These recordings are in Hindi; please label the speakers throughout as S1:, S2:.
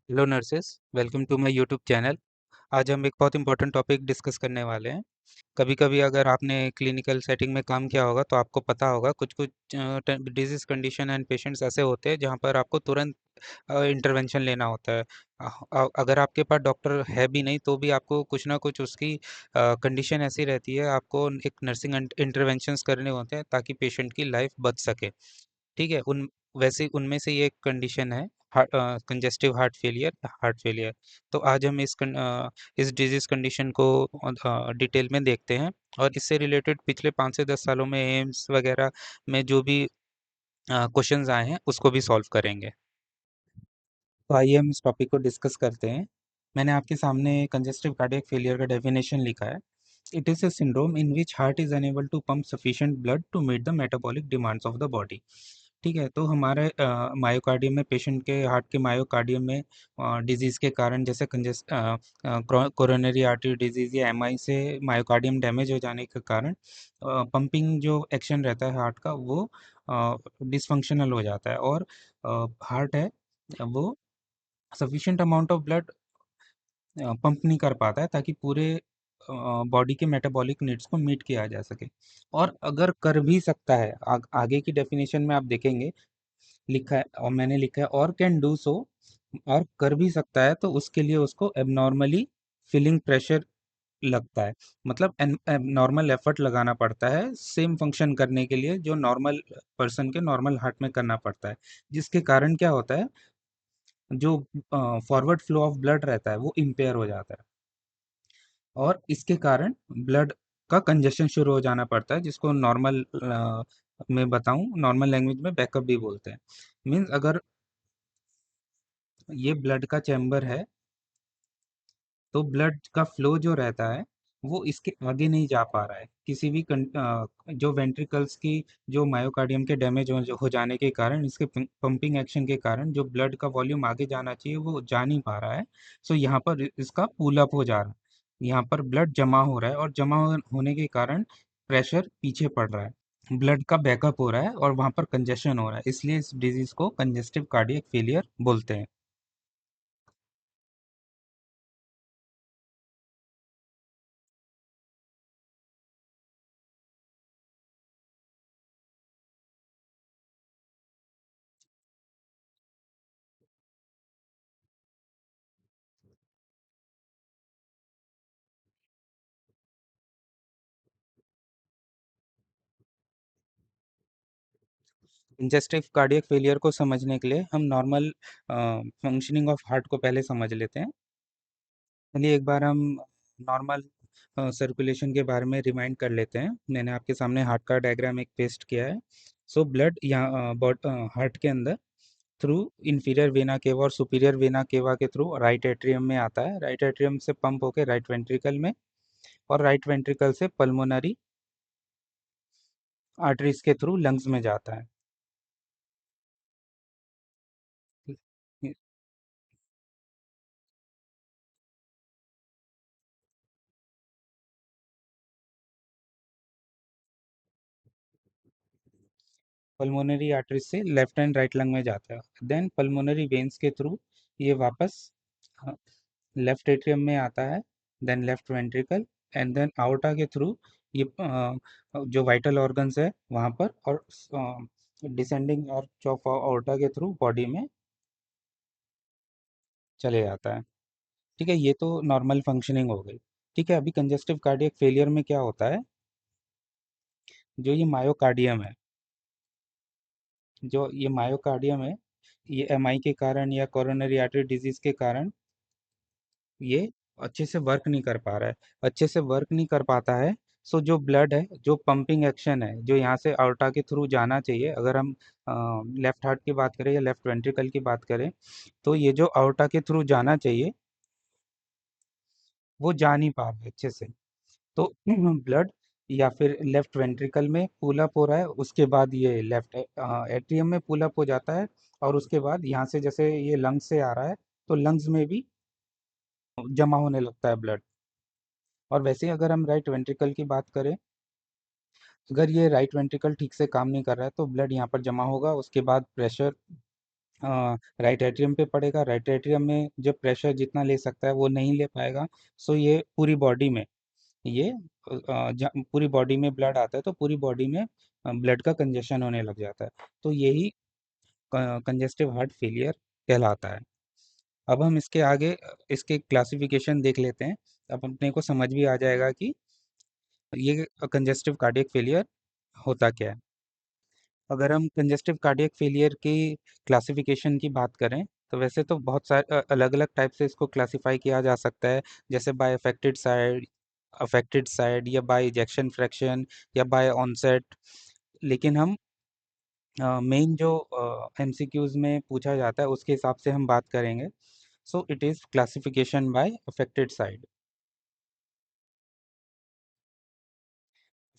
S1: Hello nurses, welcome to my YouTube channel. आज हम एक बहुत इंपॉर्टेंट टॉपिक डिस्कस करने वाले हैं। कभी कभी अगर आपने क्लिनिकल सेटिंग में काम किया होगा तो आपको पता होगा कुछ कुछ डिजीज कंडीशन एंड पेशेंट्स ऐसे होते हैं जहां पर आपको तुरंत इंटरवेंशन लेना होता है। अगर आपके पास डॉक्टर है भी नहीं तो भी आपको कुछ ना कुछ उसकी कंडीशन ऐसी रहती है, आपको एक नर्सिंग इंटरवेंशंस करने होते हैं ताकि पेशेंट की लाइफ बच सके। ठीक है, उन वैसे उनमें से ये एक कंडीशन है, कंजेस्टिव हार्ट फेलियर। तो आज हम इस डिजीज कंडीशन को डिटेल में देखते हैं और इससे रिलेटेड पिछले 5 से 10 सालों में एम्स वगैरह में जो भी क्वेश्चंस आए हैं उसको भी सॉल्व करेंगे। तो आइए हम इस टॉपिक को डिस्कस करते हैं। मैंने आपके सामने कंजेस्टिव कार्डियक फेलियर का डेफिनेशन लिखा है। It is a syndrome in which heart is unable to pump sufficient blood to meet the metabolic demands of the body. ठीक है, तो हमारे मायोकार्डियम में, पेशेंट के हार्ट के मायोकार्डियम में डिजीज़ के कारण, जैसे कोरोनरी आर्टरी डिजीज़ या एमआई से मायोकार्डियम डैमेज हो जाने के कारण पंपिंग जो एक्शन रहता है हार्ट का वो डिसफंक्शनल हो जाता है और हार्ट है वो sufficient amount of blood pump नहीं कर पाता है ताकि पूरे बॉडी के मेटाबॉलिक नीड्स को मीट किया जा सके। और अगर कर भी सकता है, आगे की डेफिनेशन में आप देखेंगे लिखा है, और मैंने लिखा है और कैन डू सो, और कर भी सकता है तो उसके लिए उसको एबनॉर्मली फीलिंग प्रेशर लगता है। मतलब एबनॉर्मल एफर्ट लगाना पड़ता है सेम फंक्शन करने के लिए जो नॉर्मल पर्सन के नॉर्मल हार्ट में करना पड़ता है, जिसके कारण क्या होता है, जो फॉरवर्ड फ्लो ऑफ ब्लड रहता है वो इम्पेयर हो जाता है और इसके कारण ब्लड का कंजेशन शुरू हो जाना पड़ता है, जिसको नॉर्मल में बताऊं, नॉर्मल लैंग्वेज में बैकअप भी बोलते हैं। मीन्स अगर ये ब्लड का चैम्बर है तो ब्लड का फ्लो जो रहता है वो इसके आगे नहीं जा पा रहा है, किसी भी जो वेंट्रिकल्स की, जो मायोकार्डियम के डैमेज हो जाने के कारण, इसके पंपिंग एक्शन के कारण जो ब्लड का वॉल्यूम आगे जाना चाहिए वो जा नहीं पा रहा है। सो यहाँ पर इसका पुल अप हो जा रहा है, यहाँ पर ब्लड जमा हो रहा है और होने के कारण प्रेशर पीछे पड़ रहा है, ब्लड का बैकअप हो रहा है और वहाँ पर कंजेशन हो रहा है, इसलिए इस डिजीज को कंजेस्टिव कार्डियक फेलियर बोलते हैं। कंजेस्टिव कार्डियक फेलियर को समझने के लिए हम नॉर्मल फंक्शनिंग ऑफ हार्ट को पहले समझ लेते हैं। चलिए एक बार हम नॉर्मल सर्कुलेशन के बारे में रिमाइंड कर लेते हैं। मैंने आपके सामने हार्ट का डायग्राम एक पेस्ट किया है। सो ब्लड यहाँ हार्ट के अंदर थ्रू इंफीरियर वेना केवा और सुपीरियर वेना केवा के थ्रू राइट एट्रियम में आता है, राइट एट्रियम से पंप होके राइट वेंट्रिकल में, और राइट वेंट्रिकल से पल्मोनरी आर्टरीज के थ्रू लंग्स में जाता है। पल्मोनरी आर्टरी से लेफ्ट एंड राइट लंग में जाता है, देन पल्मोनरी वेन्स के थ्रू ये वापस लेफ्ट एट्रियम में आता है, then left ventricle, and then aorta के थ्रू ये जो वाइटल ऑर्गन्स है वहाँ पर, और डिसेंडिंग और ऑफ आउटा के थ्रू बॉडी में चले जाता है। ठीक है, ये तो नॉर्मल फंक्शनिंग हो गई। ठीक है, अभी कंजेस्टिव कार्डियक फेलियर में क्या होता है, जो ये मायोकार्डियम है, जो ये मायोकार्डियम है, ये एमआई के कारण या कोरोनरी आर्टरी डिजीज के कारण ये अच्छे से वर्क नहीं कर पा रहा है। अच्छे से वर्क नहीं कर पाता है, सो जो ब्लड है, जो पंपिंग एक्शन है, जो यहाँ से आउटा के थ्रू जाना चाहिए, अगर हम लेफ्ट हार्ट की बात करें या लेफ्ट वेंट्रिकल की बात करें, तो ये जो आउटा के थ्रू जाना चाहिए वो जा नहीं पा रहा है अच्छे से। तो ब्लड या फिर लेफ्ट वेंट्रिकल में पुल अप हो रहा है, उसके बाद ये लेफ्ट एट्रियम में पुल अप हो जाता है, और उसके बाद यहाँ से जैसे ये लंग्स से आ रहा है तो लंग्स में भी जमा होने लगता है ब्लड। और वैसे ही अगर हम राइट वेंट्रिकल की बात करें, अगर ये राइट वेंट्रिकल ठीक से काम नहीं कर रहा है तो ब्लड यहाँ पर जमा होगा, उसके बाद प्रेशर राइट एट्रियम पे पड़ेगा। राइट एट्रियम में जो प्रेशर जितना ले सकता है वो नहीं ले पाएगा। सो ये पूरी बॉडी में, ये पूरी बॉडी में ब्लड आता है तो पूरी बॉडी में ब्लड का कंजेशन होने लग जाता है। तो यही कंजेस्टिव हार्ट फेलियर कहलाता है। अब हम इसके आगे इसके क्लासिफिकेशन देख लेते हैं। अब अपने को समझ भी आ जाएगा कि ये कंजेस्टिव कार्डियक फेलियर होता क्या है। अगर हम कंजेस्टिव कार्डियक फेलियर की क्लासिफिकेशन की बात करें तो वैसे तो बहुत सारे अलग अलग टाइप से इसको क्लासिफाई किया जा सकता है, जैसे बाय अफेक्टेड साइड या बाय इजेक्शन फ्रैक्शन या बाय ऑनसेट। लेकिन हम मेन जो एमसीक्यूज में पूछा जाता है उसके हिसाब से हम बात करेंगे। So it is classification by affected side.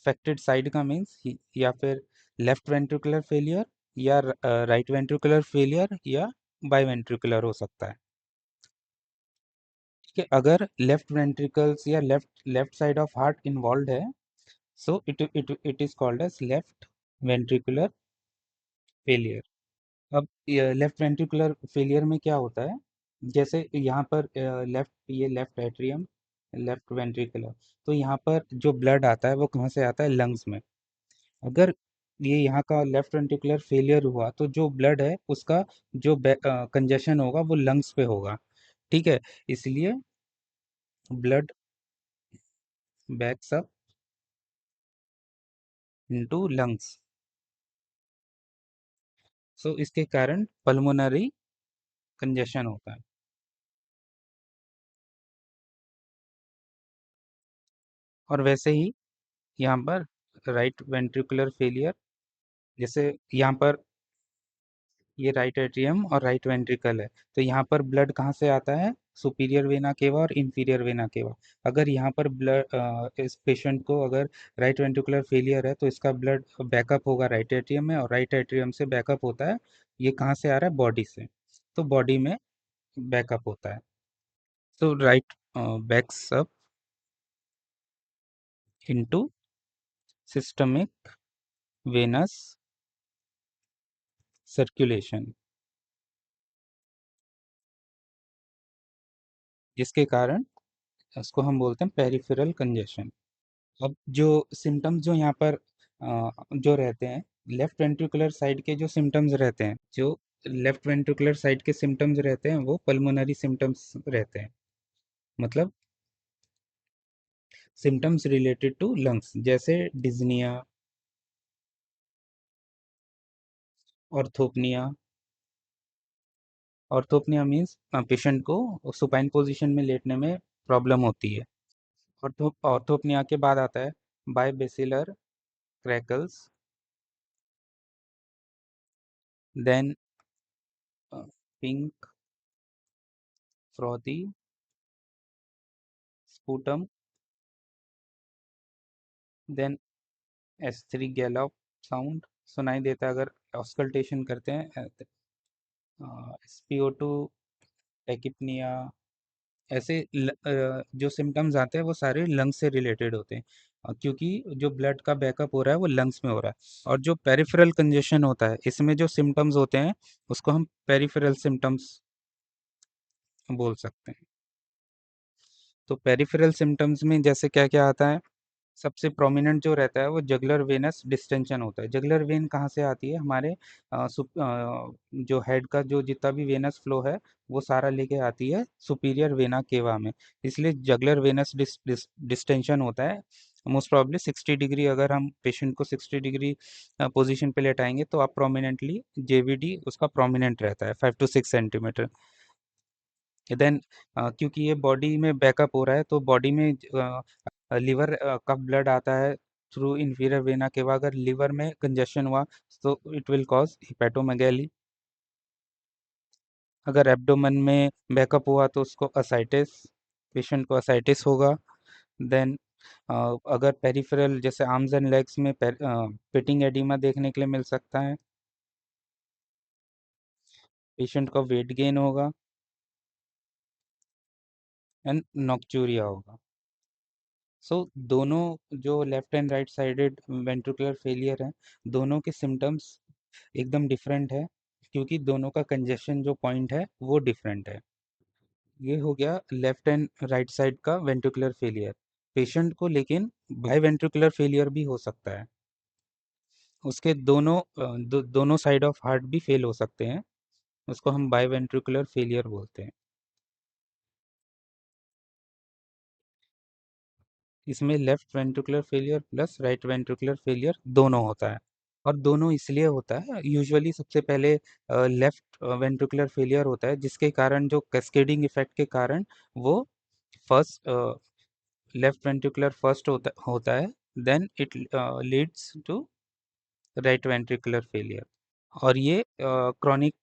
S1: Affected side का मीन्स या फिर लेफ्ट वेंट्रिकुलर फेलियर या राइट वेंट्रिकुलर फेलियर या बाई वेंट्रिकुलर हो सकता है। ठीक है, अगर लेफ्ट वेंट्रिकल्स या left left side of heart involve है, so it is called as left ventricular failure. अब लेफ्ट वेंट्रिकुलर फेलियर में क्या होता है, जैसे यहाँ पर ये लेफ्ट एट्रियम, लेफ्ट वेंट्रिकुलर, तो यहाँ पर जो ब्लड आता है वो कहाँ से आता है, लंग्स में। अगर ये यहाँ का लेफ्ट वेंट्रिकुलर फेलियर हुआ तो जो ब्लड है उसका जो कंजेशन होगा वो लंग्स पे होगा। ठीक है, इसलिए blood backs up into lungs. So इसके कारण पल्मोनरी कंजेशन होता है। और वैसे ही यहाँ पर राइट वेंट्रिकुलर फेलियर, जैसे यहाँ पर ये राइट एट्रियम और राइट वेंट्रिकल है, तो यहाँ पर ब्लड कहाँ से आता है, सुपीरियर वेना केवा और इंफीरियर वेना केवा। अगर यहाँ पर ब्लड इस पेशेंट को अगर राइट वेंट्रिकुलर फेलियर है तो इसका ब्लड बैकअप होगा राइट एट्रियम में, और राइट एट्रियम से बैकअप होता है, ये कहाँ से आ रहा है, बॉडी से। तो बॉडी में बैकअप होता है। तो right backs up into systemic venous circulation, जिसके कारण उसको हम बोलते हैं पेरिफेरल कंजेशन। अब जो सिम्टम्स जो यहाँ पर जो रहते हैं, लेफ्ट वेंट्रिकुलर साइड के जो सिम्टम्स रहते हैं, जो लेफ्ट वेंट्रिकुलर साइड के सिम्टम्स रहते हैं वो पल्मोनरी सिम्टम्स रहते हैं। मतलब सिम्टम्स रिलेटेड टू लंग्स, जैसे डिज्निया, ऑर्थोपनिया। ऑर्थोपनिया मीन्स पेशेंट को सुपाइन पोजीशन में लेटने में प्रॉब्लम होती है। ऑर्थोपनिया के बाद आता है bibasilar crackles, then pink frothy sputum, then S3 gallop sound सुनाई देता है अगर ऑस्कल्टेशन करते हैं। SpO2 टेकिपनिया, ऐसे जो सिम्टम्स आते हैं वो सारे लंग्स से रिलेटेड होते हैं, क्योंकि जो ब्लड का बैकअप हो रहा है वो लंग्स में हो रहा है। और जो पेरिफेरल कंजेशन होता है इसमें जो सिम्टम्स होते हैं उसको हम पेरिफेरल सिम्टम्स बोल सकते हैं। तो पेरिफेरल सिम्टम्स में जैसे क्या क्या आता है, सबसे प्रोमिनेंट जो रहता है वो जगुलर वेनस डिस्टेंशन होता है। जगुलर वेन कहाँ से आती है, हमारे जो हेड का जो जितना भी वेनस फ्लो है वो सारा लेके आती है सुपीरियर वेना केवा में, इसलिए जगुलर वेनस डिस्टेंशन होता है। मोस्ट प्रॉब्ली 60 डिग्री, अगर हम पेशेंट को 60 डिग्री पोजीशन पे लेटाएंगे तो आप प्रोमिनेंटली जेवीडी उसका प्रोमिनेंट रहता है 5 to 6 सेंटीमीटर। देन क्योंकि ये बॉडी में बैकअप हो रहा है तो बॉडी में लीवर का ब्लड आता है थ्रू इंफीरियर वेना केवा। अगर लीवर में कंजेशन हुआ तो इट विल कॉज हिपेटोमेगैली। अगर एब्डोमेन में बैकअप हुआ तो उसको असाइटिस, पेशेंट को असाइटिस होगा। देन अगर पेरिफेरल जैसे आर्म्स एंड लेग्स में पिटिंग एडिमा देखने के लिए मिल सकता है, पेशेंट का वेट गेन होगा एंड नॉक्चूरिया होगा। सो दोनों जो left and right sided ventricular failure है, दोनों के सिम्टम्स एकदम डिफरेंट है। क्योंकि दोनों का कंजेशन जो पॉइंट है वो डिफरेंट है। ये हो गया लेफ्ट एंड राइट साइड का वेंट्रिकुलर फेलियर। पेशेंट को लेकिन बाई वेंट्रिकुलर फेलियर भी हो सकता है, उसके दोनों साइड ऑफ हार्ट भी फेल हो सकते हैं, उसको हम बाई वेंट्रिकुलर फेलियर बोलते हैं। इसमें left ventricular failure plus right ventricular failure दोनों होता है। और दोनों इसलिए होता है, यूजुअली सबसे पहले लेफ्ट वेंट्रिकुलर फेलियर होता है, जिसके कारण जो कैस्केडिंग इफेक्ट के कारण वो फर्स्ट लेफ्ट वेंट्रिकुलर फर्स्ट होता है, then it leads to right ventricular failure. और ये क्रॉनिक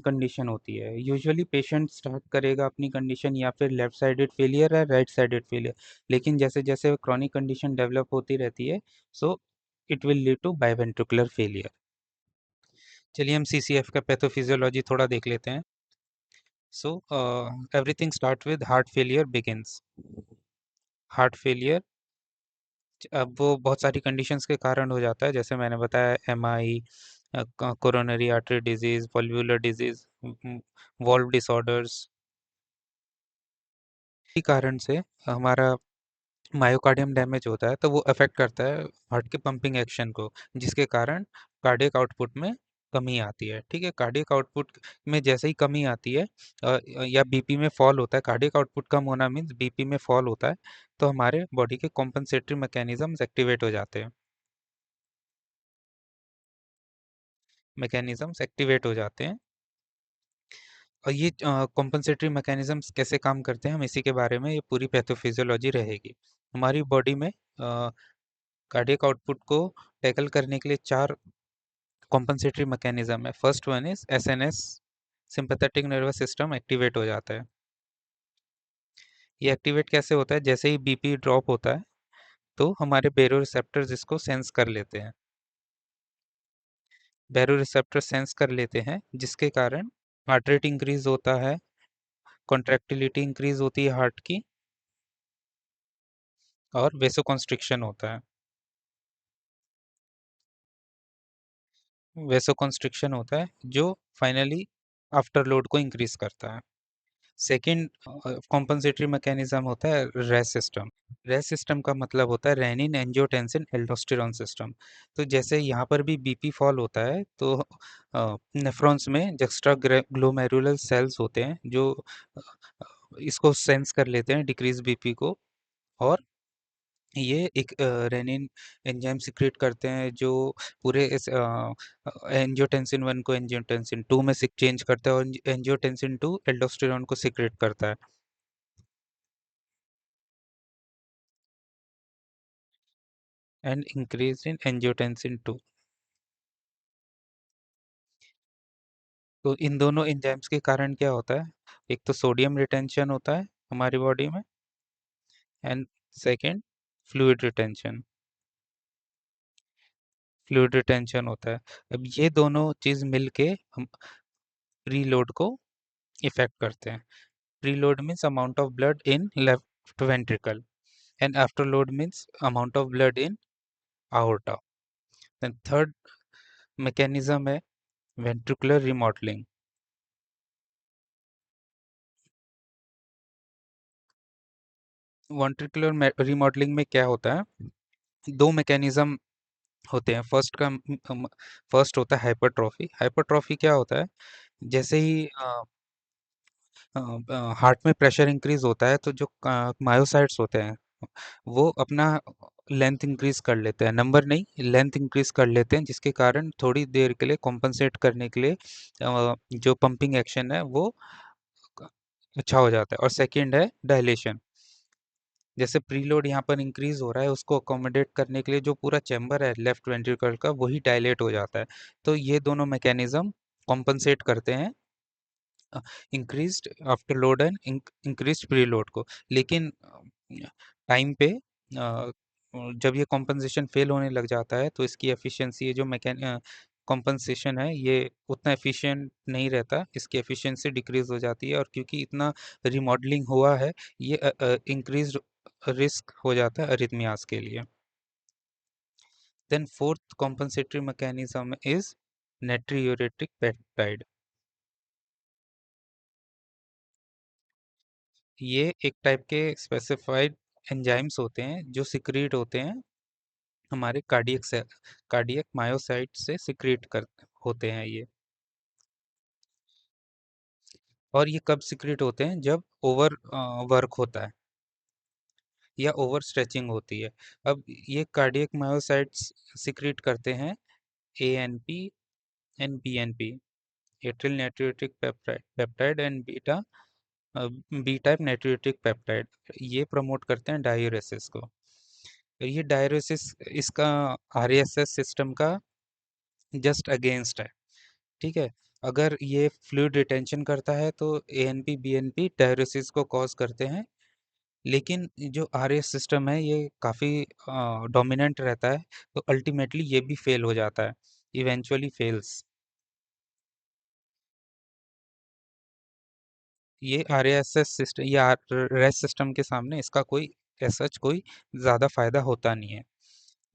S1: कंडीशन होती है। यूजुअली पेशेंट स्टार्ट करेगा अपनी कंडीशन या फिर लेफ्ट साइडेड फेलियर है, राइट साइडेड फेलियर, लेकिन जैसे जैसे क्रॉनिक कंडीशन डेवलप होती रहती है, so it will lead to biventricular failure. चलिए हम सीसीएफ का पैथोफिजियोलॉजी थोड़ा देख लेते हैं। So everything start with heart failure begins. Heart failure अब वो बहुत सारी कंडीशंस के कारण हो जाता है, जैसे मैंने बताया MI, coronary artery disease, valvular disease, valve disorders. इसी कारण से हमारा मायोकार्डियम डैमेज होता है, तो वो अफेक्ट करता है हार्ट के पंपिंग एक्शन को, जिसके कारण कार्डियक आउटपुट में कमी आती है। ठीक है, कार्डियक आउटपुट में जैसे ही कमी आती है या बीपी में फॉल होता है, कार्डियक आउटपुट कम होना मीन्स बीपी में फॉल होता है, तो हमारे बॉडी के कॉम्पनसेटरी मैकेनिज्म्स एक्टिवेट हो जाते हैं। मैकेनिज्म्स एक्टिवेट हो जाते हैं। और ये कॉम्पनसेटरी मैकेनिज्म्स कैसे काम करते हैं, हम इसी के बारे में ये पूरी पैथोफिजियोलॉजी रहेगी। हमारी बॉडी में कार्डियक आउटपुट को टैकल करने के लिए चार कॉम्पनसेटरी मैकेनिज्म है। First one is SNS, sympathetic nervous system activate हो जाता है। ये एक्टिवेट कैसे होता है, जैसे ही बीपी ड्रॉप होता है तो हमारे बेरो रिसेप्टर्स इसको सेंस कर लेते हैं। बेरो रिसेप्टर सेंस कर लेते हैं, जिसके कारण हार्ट रेट इंक्रीज होता है, कॉन्ट्रैक्टिलिटी इंक्रीज होती है हार्ट की, और वेसोकॉन्स्ट्रिक्शन होता है। वेसोकॉन्स्ट्रिक्शन होता है जो फाइनली आफ्टर लोड को इंक्रीज करता है। सेकंड कॉम्पनसेटरी मैकेनिज्म होता है रेस सिस्टम। रेस सिस्टम का मतलब होता है रेनिन एंजियोटेंसिन एल्डोस्टेरॉन सिस्टम। तो जैसे यहाँ पर भी बीपी फॉल होता है, तो नेफ्रॉन्स में जस्ट्रा ग्लोमेरुलर सेल्स होते हैं जो इसको सेंस कर लेते हैं डिक्रीज बीपी को, और ये एक रेनिन एंजाइम सिक्रेट करते हैं जो पूरे इस एंजियोटेंसिन 1 को एंजियोटेंसिन 2 में चेंज करता है, और एंजियोटेंसिन 2 एल्डोस्टेरॉन को सिक्रेट करता है। And increase in angiotensin 2। तो इन दोनों एंजाइम्स के कारण क्या होता है, एक तो सोडियम रिटेंशन होता है हमारी बॉडी में, and second fluid retention. Fluid retention होता है। अब ये दोनों चीज मिलके हम प्रीलोड को इफेक्ट करते हैं। Preload means amount of blood in left ventricle, and afterload means amount of blood in aorta. Then third mechanism है ventricular remodeling. वेंट्रिकुलर रिमॉडलिंग में क्या होता है, दो मैकेनिज्म होते हैं। फर्स्ट होता है हाइपरट्रॉफी। हाइपरट्रॉफी क्या होता है, जैसे ही हार्ट में प्रेशर इंक्रीज होता है, तो जो मायोसाइट्स होते हैं वो अपना लेंथ इंक्रीज कर लेते हैं, नंबर नहीं लेंथ इंक्रीज कर लेते हैं, जिसके कारण थोड़ी देर के लिए कॉम्पनसेट करने के लिए जो पंपिंग एक्शन है वो अच्छा हो जाता है। और सेकंड है डायलेशन। जैसे प्रीलोड यहाँ पर इंक्रीज हो रहा है, उसको अकोमोडेट करने के लिए जो पूरा चैम्बर है लेफ्ट वेंट्रिकल का वही डायलेट हो जाता है। तो ये दोनों मैकेनिज्म कॉम्पनसेट करते हैं increased after load and increased preload को। लेकिन टाइम पे जब ये कॉम्पनसेशन फेल होने लग जाता है, तो इसकी एफिशिएंसी, ये जो कॉम्पनसेशन है ये उतना एफिशिएंट नहीं रहता, इसकी एफिशिएंसी डिक्रीज हो जाती है, और क्योंकि इतना रिमॉडलिंग हुआ है, ये इंक्रीज रिस्क हो जाता है अरिथमियास के लिए। Then fourth compensatory mechanism is natriuretic peptide. ये एक टाइप के स्पेसिफाइड एंजाइम्स होते हैं जो सिक्रीट होते हैं हमारे कार्डियक से, कार्डियक मायोसाइट से सिक्रीट कर होते हैं ये। और ये कब सिक्रीट होते हैं? जब ओवर वर्क होता है या ओवर स्ट्रेचिंग होती है। अब ये कार्डियक मायोसाइट्स सिक्रीट करते हैं ANP and BNP, atrial natriuretic peptide peptide and beta B type natriuretic peptide. ये प्रमोट करते हैं डायूरेसिस को। ये डायूरेसिस इसका आरएसएस सिस्टम का जस्ट अगेंस्ट है। ठीक है, अगर ये फ्लूइड रिटेंशन करता है तो एएनपी बीएनपी डायूरेसिस को कॉज करते हैं। लेकिन जो आरएस सिस्टम है ये काफ़ी डोमिनेंट रहता है, तो अल्टीमेटली ये भी फेल हो जाता है, इवेंचुअली फेल्स। ये आरएसएस सिस्टम या रेस सिस्टम के सामने इसका कोई ऐसा कोई ज़्यादा फायदा होता नहीं है।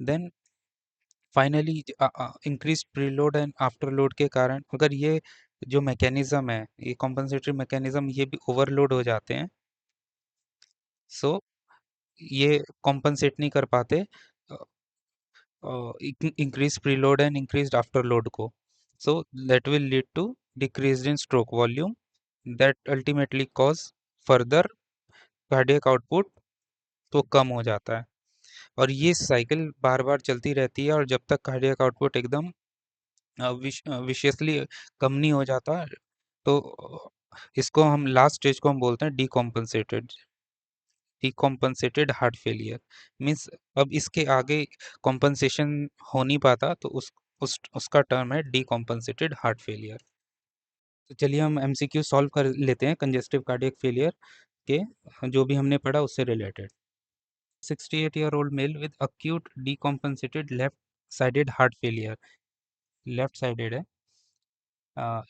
S1: Then finally increase preload and afterload के कारण अगर ये जो मैकेनिज्म है, ये कॉम्पनसेटरी मैकेनिज्म, ये भी ओवरलोड हो जाते हैं। सो ये कॉम्पनसेट नहीं कर पाते increase preload and increased afterload को, so that will lead to decreased in stroke volume that ultimately cause further cardiac output तो कम हो जाता है। और ये साइकिल बार बार चलती रहती है और जब तक कार्डियक आउटपुट एकदम विशियसली कम नहीं हो जाता, तो इसको हम लास्ट स्टेज को हम बोलते हैं डिकॉम्पनसेटेड हार्ट फेलियर। मीन्स अब इसके आगे कॉम्पनसेशन हो नहीं पाता, तो उसका टर्म है डिकॉम्पनसेटेड हार्ट फेलियर। तो चलिए हम एमसीक्यू सॉल्व कर लेते हैं कंजेस्टिव कार्डियक फेलियर के, जो भी हमने पढ़ा उससे related. 68-year-old male with acute decompensated left sided heart failure, left sided है,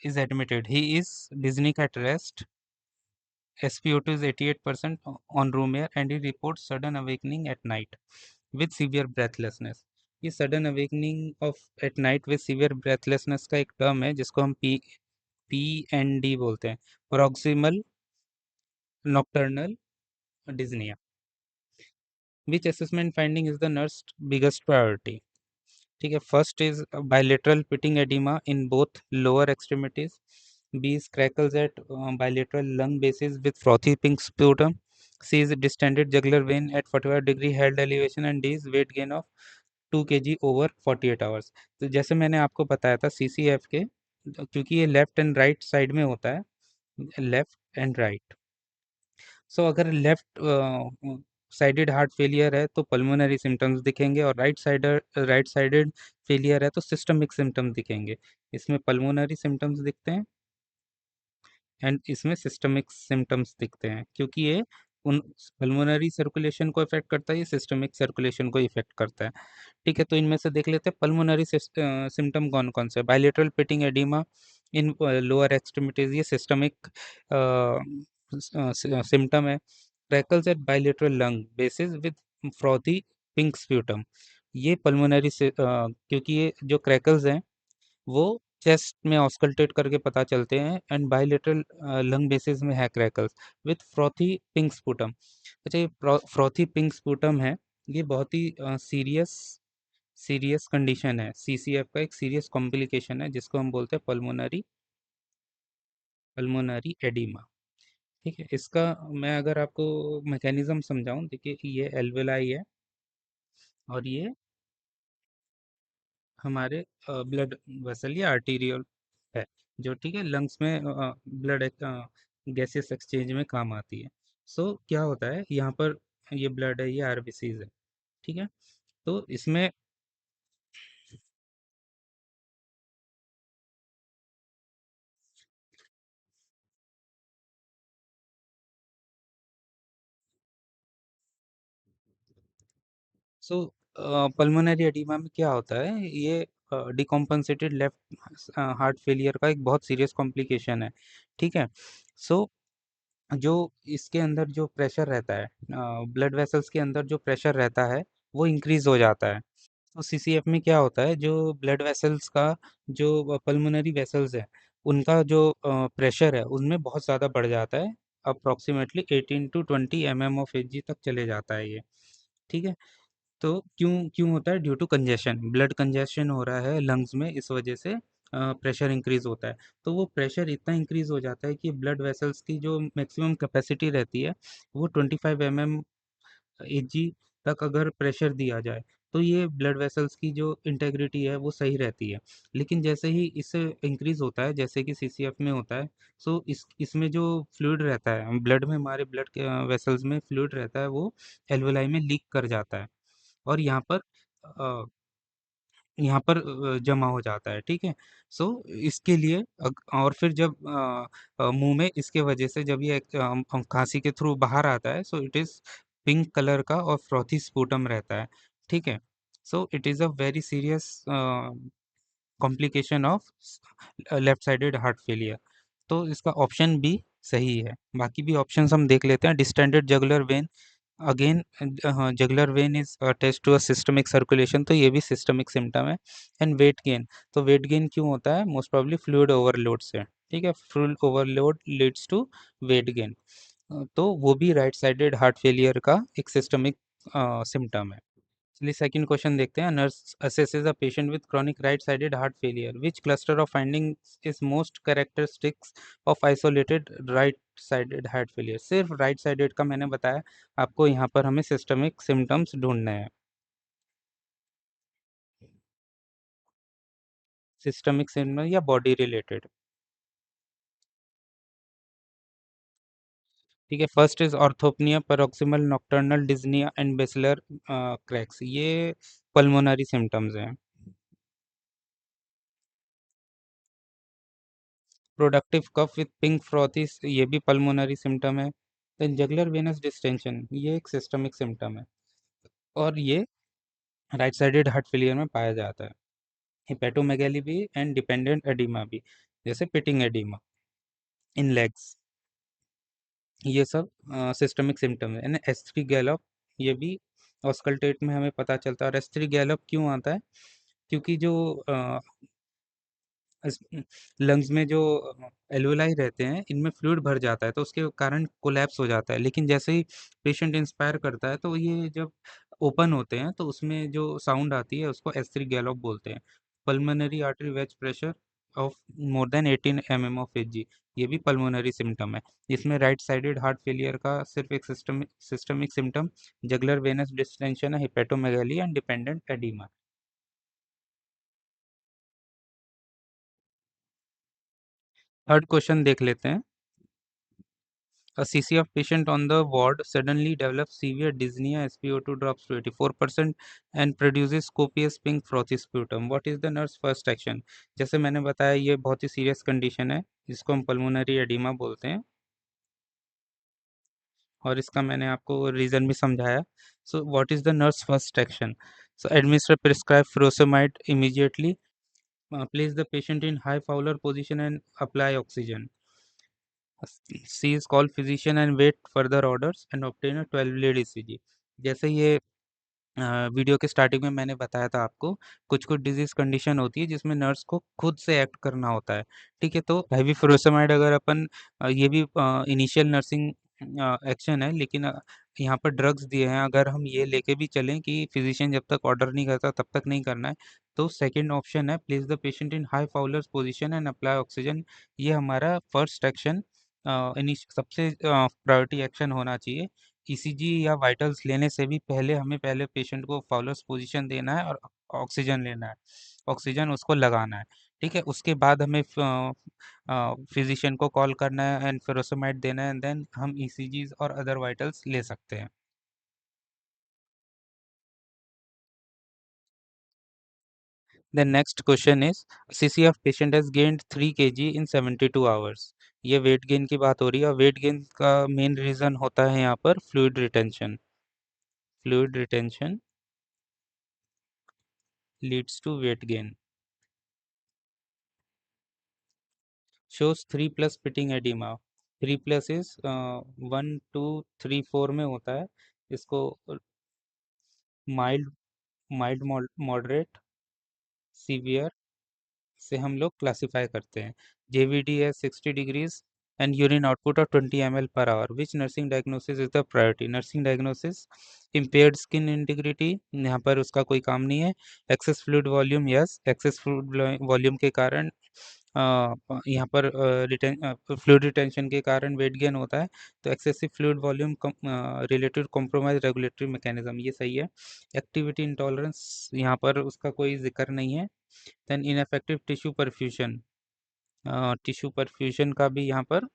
S1: is admitted. He is dyspneic at rest. SpO2 is 88% on room air and he reports sudden awakening at night with severe breathlessness. ये sudden awakening of at night with severe breathlessness का एक टर्म है जिसको हम PND बोलते हैं, paroxysmal nocturnal dyspnea. Which assessment finding is the nurse's biggest priority? ठीक है, first is bilateral pitting edema in both lower extremities. B is crackles at bilateral lung bases with frothy pink sputum. C is distended jugular vein at 45 degree head elevation and D is weight gain of 2 kg over 48 hours. तो जैसे मैंने आपको बताया था CCF के, क्योंकि ये लेफ्ट एंड राइट साइड में होता है, लेफ्ट एंड राइट। सो अगर लेफ्ट साइडेड हार्ट फेलियर है तो पल्मोनरी सिम्टम्स दिखेंगे, और राइट साइडेड फेलियर है तो सिस्टमिक सिम्टम्स दिखेंगे। इसमें पल्मोनरी सिम्टम्स दिखते हैं एंड इसमें सिस्टमिक सिम्टम्स दिखते हैं, क्योंकि ये उन पल्मोनरी सर्कुलेशन को इफेक्ट करता है, ये सिस्टमिक सर्कुलेशन को इफेक्ट करता है। ठीक है, तो इनमें से देख लेते हैं पल्मोनरी सिम्टम कौन कौन से। Bilateral pitting edema in lower extremities, ये सिस्टमिक सिम्टम है। Crackles at bilateral lung bases with frothy pink sputum, ये पल्मोनरी से क्योंकि ये जो क्रैकल्स हैं वो चेस्ट में ऑस्कल्टेट करके पता चलते हैं एंड बायलेटरल लंग बेसिस में है crackles with frothy pink sputum. अच्छा, ये फ्रॉथी पिंक स्पूटम है, ये बहुत ही सीरियस सीरियस कंडीशन है, CCF का एक सीरियस कॉम्प्लिकेशन है जिसको हम बोलते हैं पल्मोनरी एडिमा। ठीक है, इसका मैं अगर आपको मैकेनिज्म समझाऊं, देखिए ये एल्वेलाई है और ये हमारे ब्लड वेसल या आर्टीरियल है, जो ठीक है लंग्स में ब्लड गैसेस एक्सचेंज में काम आती है। सो क्या होता है यहाँ पर, ये ब्लड है, ये आरबीसीज है। ठीक है, तो इसमें सो पल्मोनरी एडिमा में क्या होता है, ये डिकॉम्पनसेटेड लेफ्ट हार्ट फेलियर का एक बहुत सीरियस कॉम्प्लिकेशन है। ठीक है, सो जो इसके अंदर जो प्रेशर रहता है, ब्लड वेसल्स के अंदर जो प्रेशर रहता है वो इंक्रीज हो जाता है। तो सीसीएफ में क्या होता है, जो ब्लड वेसल्स का, जो पल्मोनरी वेसल्स है, उनका जो प्रेशर है उनमें बहुत ज़्यादा बढ़ जाता है। Approximately 18 to 20 mm of Hg तक चले जाता है ये। ठीक है। तो क्यों क्यों होता है? Due to congestion, blood congestion हो रहा है लंग्स में, इस वजह से प्रेशर इंक्रीज होता है। तो वो प्रेशर इतना इंक्रीज हो जाता है कि ब्लड वेसल्स की जो मैक्सिमम कैपेसिटी रहती है वो 25 mm Hg तक अगर प्रेशर दिया जाए तो ये ब्लड वेसल्स की जो इंटेग्रिटी है वो सही रहती है। लेकिन जैसे ही इससे इंक्रीज होता है, जैसे कि सीसीएफ में होता है, सो इसमें जो फ्लूइड रहता है ब्लड में, हमारे ब्लड के वेसल्स में फ्लूइड रहता है, वो एल्वेलाई में लीक कर जाता है और यहाँ पर जमा हो जाता है। ठीक है। सो इसके लिए और फिर जब मुंह में इसके वजह से जब ये खांसी के थ्रू बाहर आता है, so it is pink colour का और फ्रॉथी स्पूटम रहता है। ठीक है। So it is a very serious complication of left sided heart failure. तो इसका ऑप्शन बी सही है। बाकी भी ऑप्शंस हम देख लेते हैं। डिस्टेंडेड जगुलर वेन, अगेन हाँ, jugular vein is attach to a systemic circulation, तो ये भी सिस्टमिक सिम्टम है। एंड वेट गेन, तो वेट गेन क्यों होता है? मोस्ट प्रॉब्ली फ्लूइड ओवरलोड से। ठीक है। Fluid overload leads to weight gain. तो वो भी राइट साइडेड हार्ट फेलियर का एक सिस्टमिक सिम्टम है। चलिए सेकंड क्वेश्चन देखते हैं। Nurse assesses a patient with chronic right-sided heart failure. Which cluster of findings is most characteristics of isolated right-sided heart failure? सिर्फ right-sided का मैंने बताया आपको, यहाँ पर हमें systemic symptoms ढूंढने हैं। systemic symptom या body related? ठीक है। First is orthopnoea paroxysmal nocturnal dyspnoea and basilar crackles, ये पल्मोनरी सिम्टम्स हैं। Productive cough with pink frothy, ये भी पल्मोनरी सिम्टम है। देन जगुलर वेनस डिस्टेंशन, ये एक सिस्टमिक सिम्टम है और ये राइट साइडेड हार्ट फेलियर में पाया जाता है। हिपेटोमेगैली भी एंड डिपेंडेंट एडिमा भी, जैसे पिटिंग एडिमा इन लेग्स, ये सब सिस्टमिक सिम्टम है। एंड एस3 गैलप, ये भी ऑस्कल्टेट में हमें पता चलता है। और एस3 गैलप क्यों आता है? क्योंकि जो लंग्स में जो एल्वोलाई रहते हैं, इनमें फ्लूइड भर जाता है, तो उसके कारण कोलैप्स हो जाता है। लेकिन जैसे ही पेशेंट इंस्पायर करता है, तो ये जब ओपन होते हैं तो उसमें जो साउंड आती है उसको एस3 गैलोप बोलते हैं। Pulmonary artery wedge pressure of more than 18 mm of Hg, ये भी पल्मोनरी सिम्टम है। इसमें राइट साइडेड हार्ट फेलियर का सिर्फ एक systemic symptom jugular venous distension है, hepatomegaly and dependent oedema. Third question देख लेते हैं। A CCF patient on the ward suddenly develops severe dyspnea, SpO2 drops to 84% and produces copious pink frothy sputum. What is the nurse first action? जैसे मैंने बताया, ये बहुत ही सीरियस कंडीशन है जिसको हम पल्मोनरी एडिमा बोलते हैं और इसका मैंने आपको रीज़न भी समझाया। So what is the nurse first action? So administer prescribe furosemide immediately, place the patient in high Fowler position and apply oxygen. C is call physician and wait further orders and obtain a 12 lead ECG। जैसे ये वीडियो के स्टार्टिंग में मैंने बताया था आपको, कुछ कुछ डिजीज कंडीशन होती है जिसमें नर्स को खुद से एक्ट करना होता है। ठीक है। तो हैवी फुरोसेमाइड अगर अपन ये भी इनिशियल नर्सिंग एक्शन है, लेकिन यहाँ पर ड्रग्स दिए हैं, अगर हम ये लेके भी चलें कि फिजिशियन जब तक ऑर्डर नहीं करता तब तक नहीं करना है, तो सेकंड ऑप्शन है place the patient in high Fowler's position and apply oxygen. ये हमारा फर्स्ट एक्शन, सबसे प्रायोरिटी एक्शन होना चाहिए। ईसीजी या वाइटल्स लेने से भी पहले हमें पहले पेशेंट को फाउलर्स पोजीशन देना है और ऑक्सीजन लेना है, ऑक्सीजन उसको लगाना है। ठीक है। उसके बाद हमें फिजिशियन को कॉल करना है एंड furosemide देना है, एंड देन हम ईसीजीज और अदर वाइटल्स ले सकते हैं। The next question is, CCF patient has gained 3 kg in 72 hours। ये वेट गेन की बात हो रही है और वेट गेन का मेन रीजन होता है यहाँ पर fluid retention. Fluid retention leads to weight gain. shows 3+ pitting edema। 3+ is 1 2 3 4 में होता है। इसको माइल्ड माइल्ड, मॉडरेट, सीवियर से हम लोग क्लासिफाई करते हैं। जेवीडी है 60 degrees and urine output of 20 ml/h। Which nursing diagnosis is the priority? Nursing diagnosis impaired skin integrity, यहाँ पर उसका कोई काम नहीं है। Access fluid volume, yes, access fluid volume के कारण यहाँ पर फ्लूइड रिटेंशन के कारण वेट गेन होता है, तो excessive fluid volume related compromise regulatory mechanism, ये सही है। एक्टिविटी इंटॉलरेंस, यहाँ पर उसका कोई जिक्र नहीं है। Then ineffective tissue perfusion, tissue perfusion का भी यहाँ पर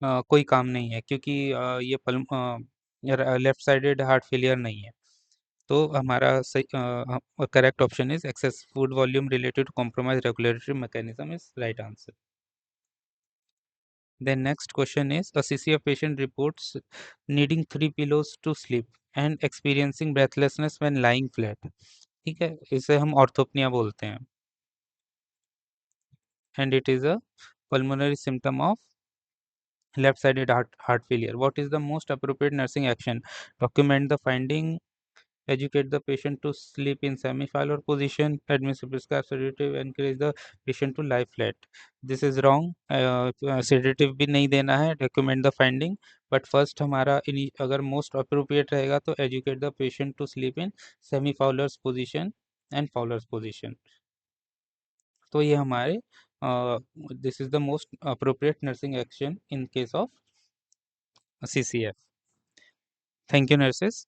S1: कोई काम नहीं है, क्योंकि ये लेफ्ट साइडेड हार्ट फेलियर नहीं है। तो हमारा सही correct option is excess food volume related compromise regulatory mechanism is right answer. Then next question is, a CCF patient reports needing 3 pillows to sleep and experiencing breathlessness when lying flat। ठीक है, इसे हम ऑर्थोपनिया बोलते हैं। And it is a pulmonary symptom of left-sided heart failure। What is the most appropriate nursing action? Document the finding, educate the patient to sleep in semi-filer position, administer prescribed sedative, encourage the patient to lie flat। This is wrong। sedative भी नहीं देना है, document the finding। but first हमारा अगर most appropriate रहेगा तो educate the patient to sleep in semi-fowler's position and fowler's position। तो ये हमारे this is the most appropriate nursing action in case of CCF। Thank you nurses.